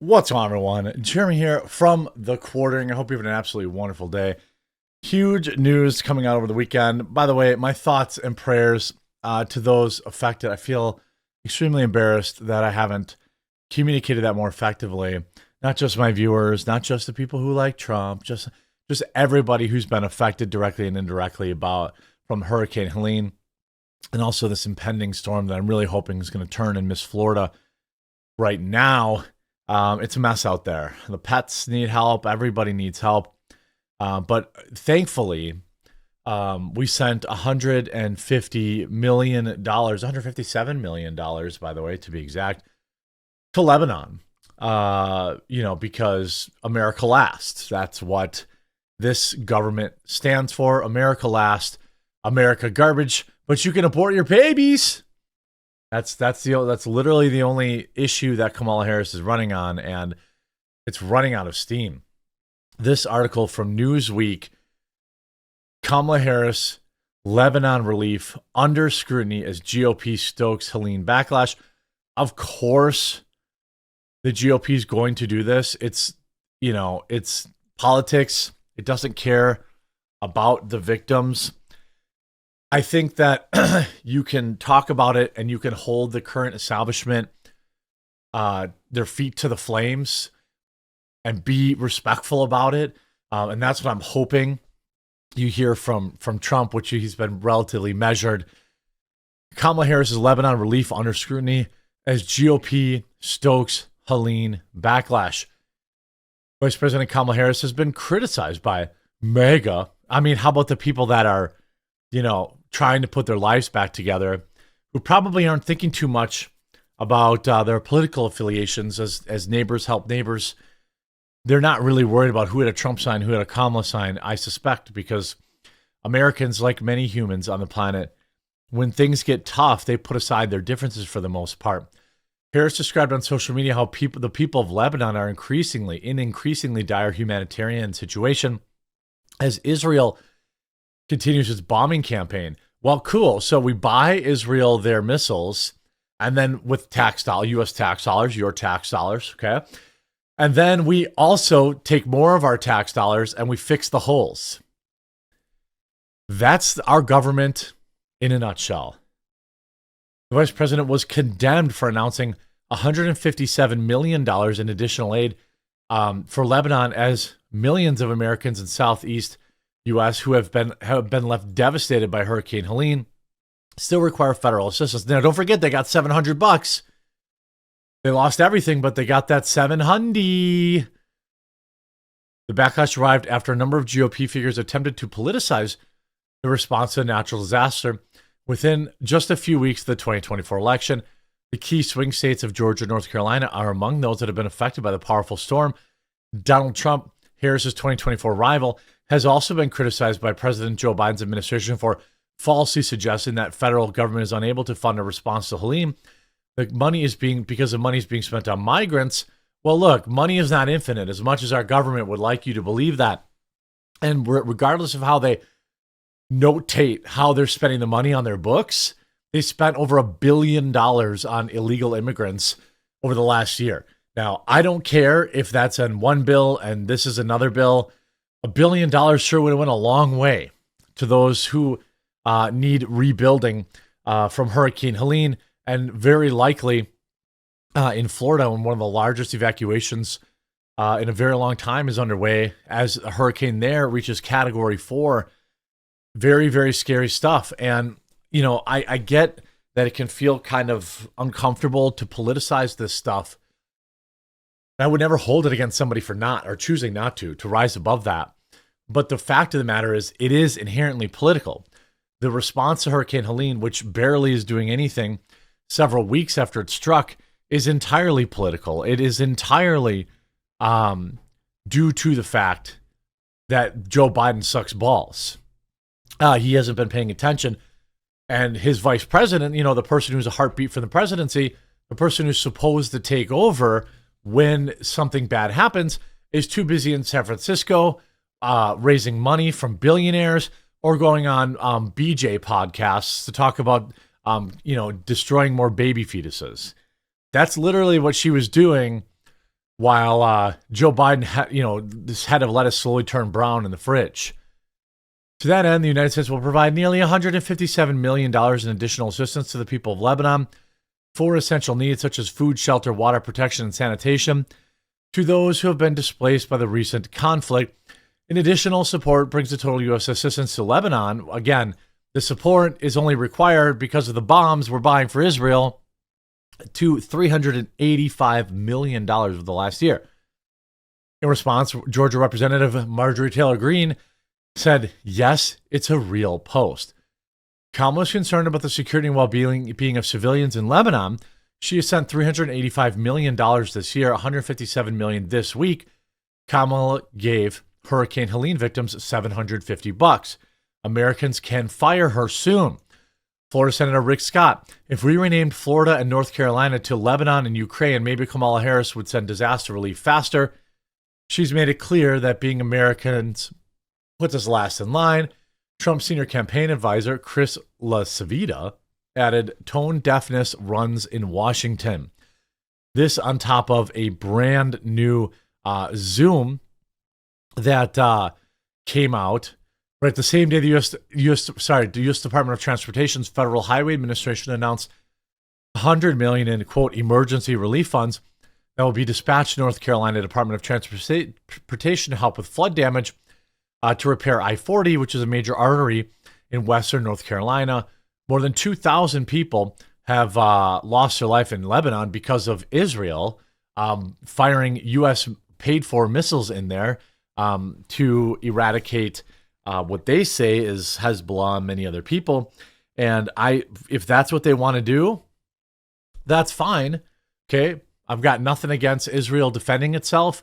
What's on, everyone? Jeremy here from The Quartering. I hope you have an absolutely wonderful day. Huge news coming out over the weekend. By the way, my thoughts and prayers to those affected. I feel extremely embarrassed that I haven't communicated that more effectively. Not just my viewers, not just the people who like Trump, just everybody who's been affected directly and indirectly from Hurricane Helene, and also this impending storm that I'm really hoping is going to turn and miss Florida right now. It's a mess out there. The pets need help. Everybody needs help. But thankfully, we sent $150 million, $157 million, by the way, to be exact, to Lebanon. Because America last. That's what this government stands for. America last. America garbage. But you can abort your babies. That's literally the only issue that Kamala Harris is running on, and it's running out of steam. This article from Newsweek: Kamala Harris, Lebanon relief under scrutiny as GOP stokes Helene backlash. Of course, the GOP is going to do this. It's politics. It doesn't care about the victims. I think that you can talk about it and you can hold the current establishment, their feet to the flames, and be respectful about it. And that's what I'm hoping you hear from Trump, which he's been relatively measured. Kamala Harris's Lebanon relief under scrutiny as GOP stokes Helene backlash. Vice President Kamala Harris has been criticized by MAGA. I mean, how about the people that are, trying to put their lives back together, who probably aren't thinking too much about their political affiliations as neighbors help neighbors. They're not really worried about who had a Trump sign, who had a Kamala sign, I suspect, because Americans, like many humans on the planet, when things get tough, they put aside their differences for the most part. Harris described on social media how the people of Lebanon are in increasingly dire humanitarian situation as Israel continues its bombing campaign. Well, cool. So we buy Israel their missiles, and then with U.S. tax dollars, your tax dollars, okay? And then we also take more of our tax dollars and we fix the holes. That's our government in a nutshell. The vice president was condemned for announcing $157 million in additional aid for Lebanon, as millions of Americans in Southeast U.S. who have been left devastated by Hurricane Helene still require federal assistance. Now, don't forget, they got $700. They lost everything, but they got that $700. The backlash arrived after a number of GOP figures attempted to politicize the response to a natural disaster. Within just a few weeks of the 2024 election, the key swing states of Georgia and North Carolina are among those that have been affected by the powerful storm. Donald Trump, Harris's 2024 rival, has also been criticized by President Joe Biden's administration for falsely suggesting that federal government is unable to fund a response to Helene. The money is being spent on migrants. Well, look, money is not infinite, as much as our government would like you to believe that. And regardless of how they notate how they're spending the money on their books, they spent over $1 billion on illegal immigrants over the last year. Now, I don't care if that's in one bill and this is another bill. $1 billion sure would have went a long way to those who need rebuilding from Hurricane Helene, and very likely in Florida, when one of the largest evacuations in a very long time is underway as a hurricane there reaches Category 4. Very, very scary stuff. And, I get that it can feel kind of uncomfortable to politicize this stuff. I would never hold it against somebody for not, or choosing not to rise above that. But the fact of the matter is, it is inherently political. The response to Hurricane Helene, which barely is doing anything several weeks after it struck, is entirely political. It is entirely due to the fact that Joe Biden sucks balls. He hasn't been paying attention. And his vice president, the person who's a heartbeat for the presidency, the person who's supposed to take over when something bad happens, is too busy in San Francisco raising money from billionaires, or going on BJ podcasts to talk about destroying more baby fetuses. That's literally what she was doing while Joe Biden, this head of lettuce slowly turned brown in the fridge. To that end, the United States will provide nearly $157 million in additional assistance to the people of Lebanon for essential needs such as food, shelter, water protection, and sanitation to those who have been displaced by the recent conflict. An additional support brings the total U.S. assistance to Lebanon. Again, the support is only required because of the bombs we're buying for Israel to $385 million over the last year. In response, Georgia Representative Marjorie Taylor Greene said, yes, it's a real post. Kamala is concerned about the security and well-being of civilians in Lebanon. She has sent $385 million this year, $157 million this week. Kamala gave Hurricane Helene victims $750. Americans can fire her soon. Florida Senator Rick Scott, if we renamed Florida and North Carolina to Lebanon and Ukraine, maybe Kamala Harris would send disaster relief faster. She's made it clear that being Americans puts us last in line. Trump's senior campaign advisor, Chris LaCivita, added, tone deafness runs in Washington. This on top of a brand new Zoom that came out right the same day the U.S. Department of Transportation's Federal Highway Administration announced $100 million in, quote, emergency relief funds that will be dispatched to North Carolina Department of Transportation to help with flood damage to repair I-40, which is a major artery in western North Carolina. More than 2,000 people have lost their life in Lebanon because of Israel firing U.S. paid-for missiles in there to eradicate what they say is Hezbollah and many other people. And if that's what they want to do, that's fine. Okay, I've got nothing against Israel defending itself.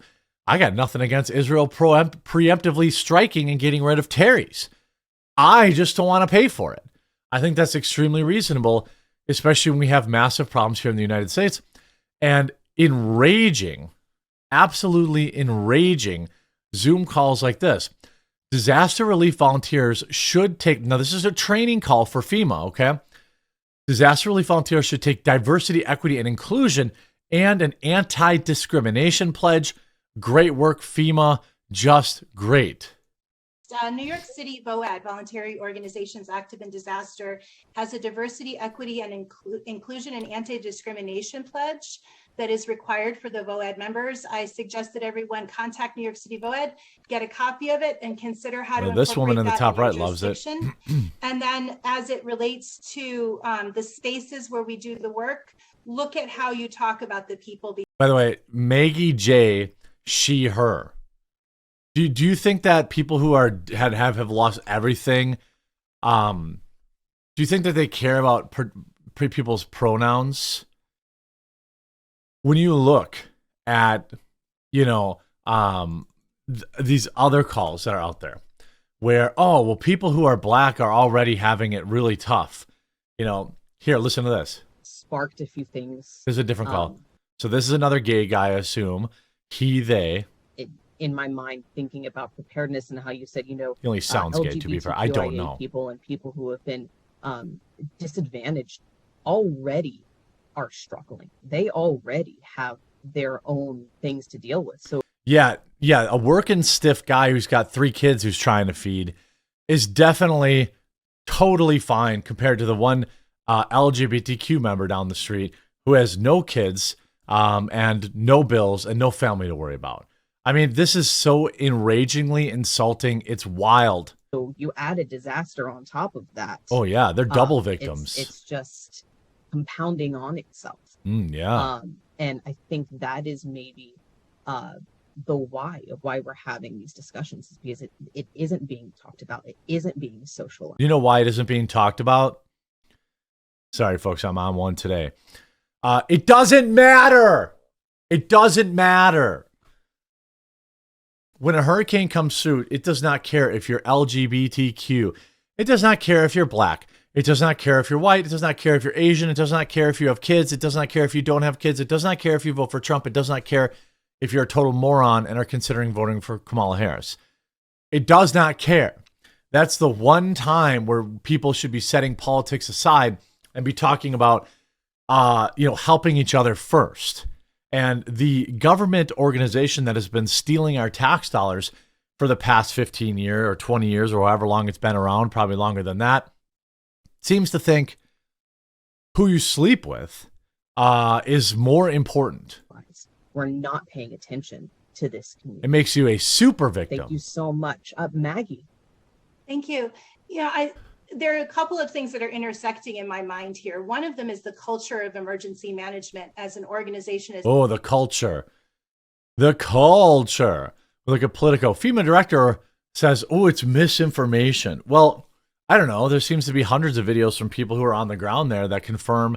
I got nothing against Israel preemptively striking and getting rid of Terry's. I just don't want to pay for it. I think that's extremely reasonable, especially when we have massive problems here in the United States. And enraging, absolutely enraging Zoom calls like this. Disaster relief volunteers should take, now this is a training call for FEMA, okay? Disaster relief volunteers should take diversity, equity, and inclusion and an anti-discrimination pledge. Great work, FEMA. Just great. New York City VOAD, Voluntary Organizations Active in Disaster, has a diversity, equity, and inclusion and anti-discrimination pledge that is required for the VOAD members. I suggest that everyone contact New York City VOAD, get a copy of it, and consider how to this woman in the top right loves it. And then as it relates to the spaces where we do the work, look at how you talk about the people. By the way, Maggie J, she, her. Do you think that people who have lost everything, do you think that they care about people's pronouns? When you look at, these other calls that are out there where, people who are black are already having it really tough. Here, listen to this. Sparked a few things. There's a different call. So this is another gay guy, I assume. He, they. In my mind, thinking about preparedness and how you said, he only sounds gay, to be fair. I don't know. People and people who have been disadvantaged already are struggling. They already have their own things to deal with. So yeah, a working stiff guy who's got 3 kids who's trying to feed is definitely totally fine compared to the one LGBTQ member down the street who has no kids and no bills and no family to worry about. I mean, this is so enragingly insulting. It's wild. So you add a disaster on top of that. Oh, yeah. They're double victims. It's just compounding on itself. Yeah. And I think that is maybe the why of why we're having these discussions, is because it isn't being talked about. It isn't being socialized. You know why it isn't being talked about? Sorry, folks. I'm on one today. It doesn't matter. It doesn't matter. When a hurricane comes through, it does not care if you're LGBTQ. It does not care if you're black. It does not care if you're white. It does not care if you're Asian. It does not care if you have kids. It does not care if you don't have kids. It does not care if you vote for Trump. It does not care if you're a total moron and are considering voting for Kamala Harris. It does not care. That's the one time where people should be setting politics aside and be talking about, helping each other first. And the government organization that has been stealing our tax dollars for the past 15 years or 20 years or however long it's been around, probably longer than that, seems to think who you sleep with is more important. We're not paying attention to this community. It makes you a super victim. Thank you so much. Maggie. Thank you. Yeah, there are a couple of things that are intersecting in my mind here. One of them is the culture of emergency management as an organization. Oh, the culture. The culture. Look at Politico. FEMA director says, oh, it's misinformation. Well, I don't know. There seems to be hundreds of videos from people who are on the ground there that confirm.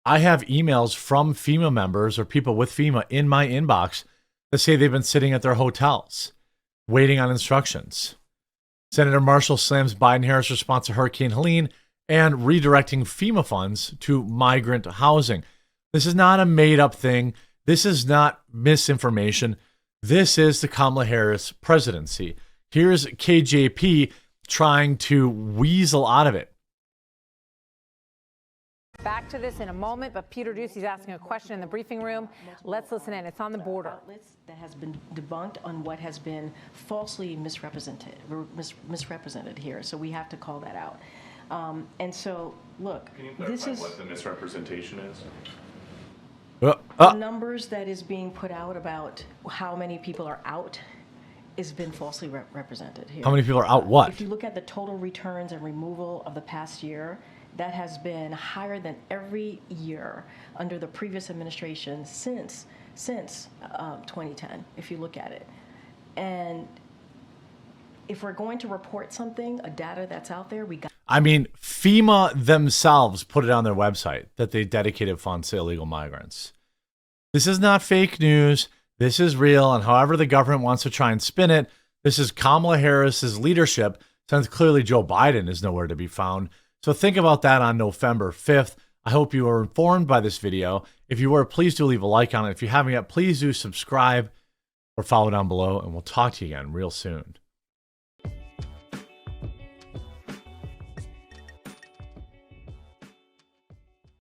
I have emails from FEMA members or people with FEMA in my inbox that say they've been sitting at their hotels waiting on instructions. Senator Marshall slams Biden-Harris response to Hurricane Helene and redirecting FEMA funds to migrant housing. This is not a made-up thing. This is not misinformation. This is the Kamala Harris presidency. Here's KJP trying to weasel out of it. Back to this in a moment, but Peter Ducey's asking a question in the briefing room. Let's listen in. It's on the border. Outlets that has been debunked on what has been falsely misrepresented here. So we have to call that out. And so, look, can you clarify what the misrepresentation is? The numbers that is being put out about how many people are out has been falsely represented here. How many people are out what? If you look at the total returns and removal of the past year, that has been higher than every year under the previous administration since 2010, if you look at it. And if we're going to report something, a data that's out there, we got. I mean, FEMA themselves put it on their website that they dedicated funds to illegal migrants. This is not fake news. This is real. And however the government wants to try and spin it, this is Kamala Harris's leadership, since clearly Joe Biden is nowhere to be found. So think about that on November 5th. I hope you were informed by this video. If you were, please do leave a like on it. If you haven't yet, please do subscribe or follow down below, and we'll talk to you again real soon.